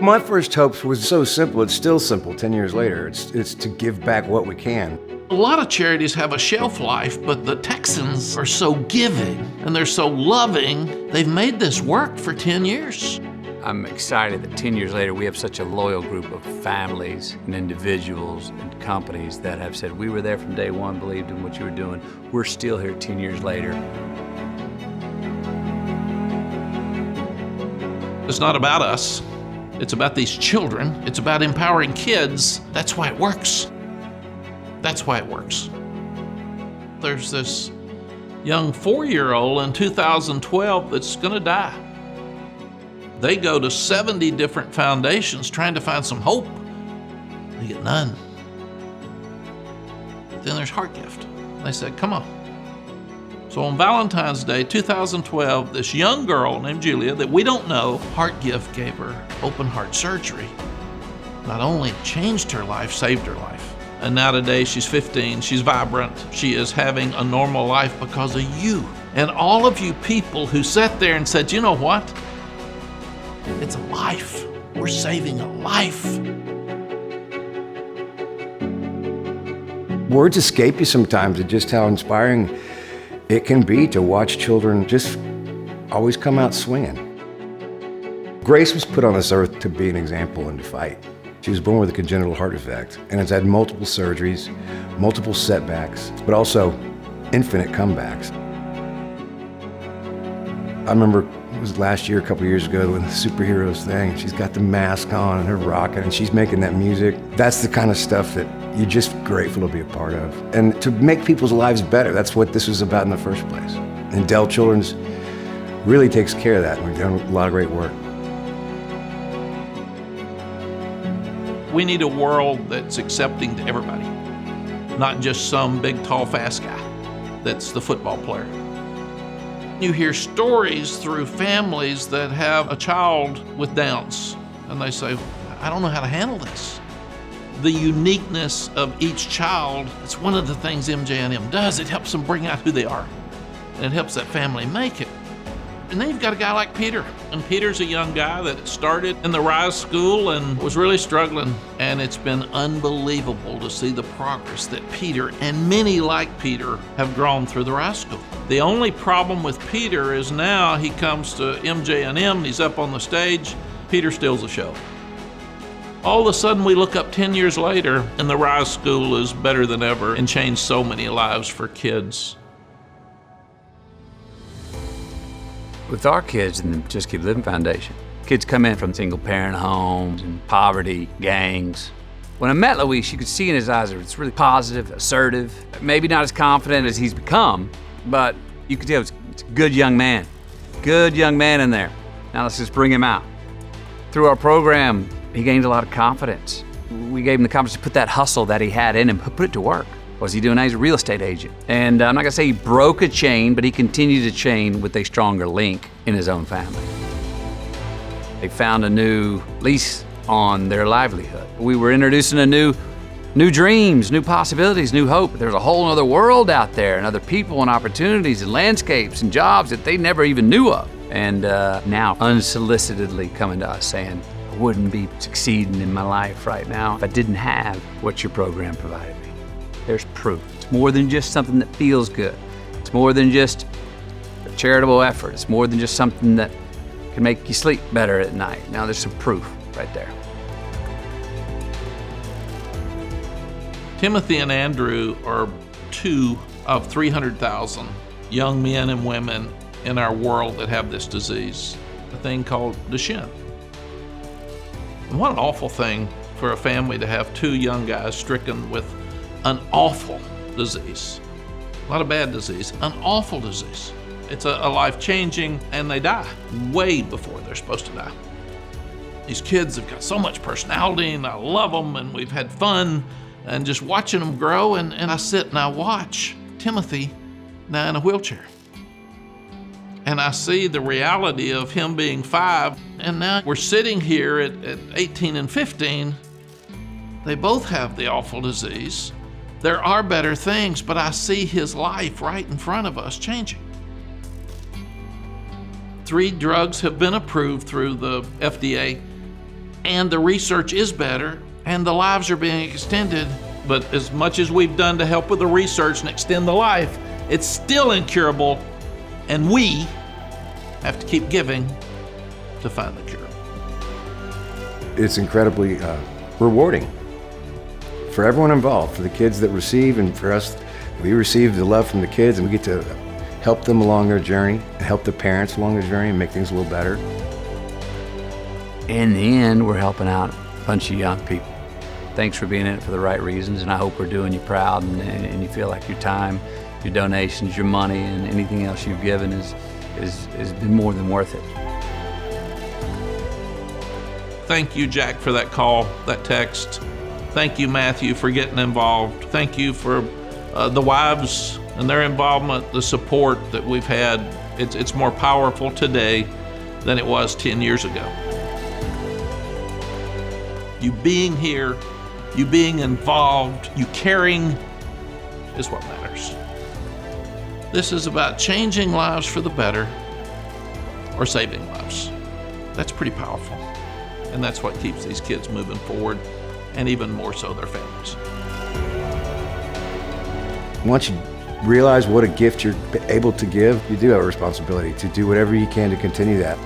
My first hopes was so simple. It's still simple 10 years later. It's to give back what we can. A lot of charities have a shelf life, but the Texans are so giving and they're so loving, they've made this work for 10 years. I'm excited that 10 years later we have such a loyal group of families and individuals and companies that have said, we were there from day one, believed in what you were doing. We're still here 10 years later. It's not about us. It's about these children. It's about empowering kids. That's why it works. That's why it works. There's this young 4-year-old in 2012 that's gonna die. They go to 70 different foundations trying to find some hope. They get none. Then there's Heart Gift. They said, come on. So on Valentine's Day 2012, this young girl named Julia that we don't know, Heart Gift gave her open heart surgery. Not only changed her life, saved her life. And now today she's 15, she's vibrant, she is having a normal life because of you. And all of you people who sat there and said, you know what? It's a life. We're saving a life. Words escape you sometimes at just how inspiring it can be to watch children just always come out swinging. Grace was put on this earth to be an example and to fight. She was born with a congenital heart defect and has had multiple surgeries, multiple setbacks, but also infinite comebacks. I remember it was last year, a couple years ago, when the superheroes thing, she's got the mask on and her rocking and she's making that music. That's the kind of stuff that you're just grateful to be a part of. And to make people's lives better, that's what this was about in the first place. And Dell Children's really takes care of that. We've done a lot of great work. We need a world that's accepting to everybody, not just some big, tall, fast guy that's the football player. You hear stories through families that have a child with Downs, and they say, I don't know how to handle this. The uniqueness of each child, it's one of the things MJ&M does. It helps them bring out who they are, and it helps that family make it. And then you've got a guy like Peter. And Peter's a young guy that started in the Rise School and was really struggling. And it's been unbelievable to see the progress that Peter and many like Peter have grown through the Rise School. The only problem with Peter is now he comes to MJ&M and he's up on the stage. Peter steals the show. All of a sudden we look up 10 years later and the Rise School is better than ever and changed so many lives for kids. With our kids in the Just Keep Living Foundation, kids come in from single-parent homes and poverty, gangs. When I met Luis, you could see in his eyes that it's really positive, assertive, maybe not as confident as he's become, but you could tell it's a good young man. Good young man in there. Now let's just bring him out. Through our program, he gained a lot of confidence. We gave him the confidence to put that hustle that he had in him, put it to work. What was he doing? He's a real estate agent. And I'm not gonna say he broke a chain, but he continued to chain with a stronger link in his own family. They found a new lease on their livelihood. We were introducing new dreams, new possibilities, new hope. There's a whole other world out there and other people and opportunities and landscapes and jobs that they never even knew of. And now unsolicitedly coming to us saying, I wouldn't be succeeding in my life right now if I didn't have what your program provided me. There's proof. It's more than just something that feels good. It's more than just a charitable effort. It's more than just something that can make you sleep better at night. Now there's some proof right there. Timothy and Andrew are 2 of 300,000 young men and women in our world that have this disease, a thing called Duchenne. And what an awful thing for a family to have 2 young guys stricken with an awful disease. Not a bad disease, an awful disease. It's a life-changing, and they die way before they're supposed to die. These kids have got so much personality, and I love them, and we've had fun, and just watching them grow, and I sit and I watch Timothy now in a wheelchair. And I see the reality of him being 5, and now we're sitting here at 18 and 15. They both have the awful disease. There are better things, but I see his life right in front of us changing. 3 drugs have been approved through the FDA, and the research is better, and the lives are being extended. But as much as we've done to help with the research and extend the life, it's still incurable, and we have to keep giving to find the cure. It's incredibly rewarding for everyone involved, for the kids that receive, and for us. We receive the love from the kids, and we get to help them along their journey, and help the parents along their journey, and make things a little better. In the end, we're helping out a bunch of young people. Thanks for being in it for the right reasons, and I hope we're doing you proud, and you feel like your time, your donations, your money, and anything else you've given has been more than worth it. Thank you, Jack, for that call, that text. Thank you, Matthew, for getting involved. Thank you for the wives and their involvement, the support that we've had. It's more powerful today than it was 10 years ago. You being here, you being involved, you caring is what matters. This is about changing lives for the better or saving lives. That's pretty powerful. And that's what keeps these kids moving forward, and even more so their families. Once you realize what a gift you're able to give, you do have a responsibility to do whatever you can to continue that.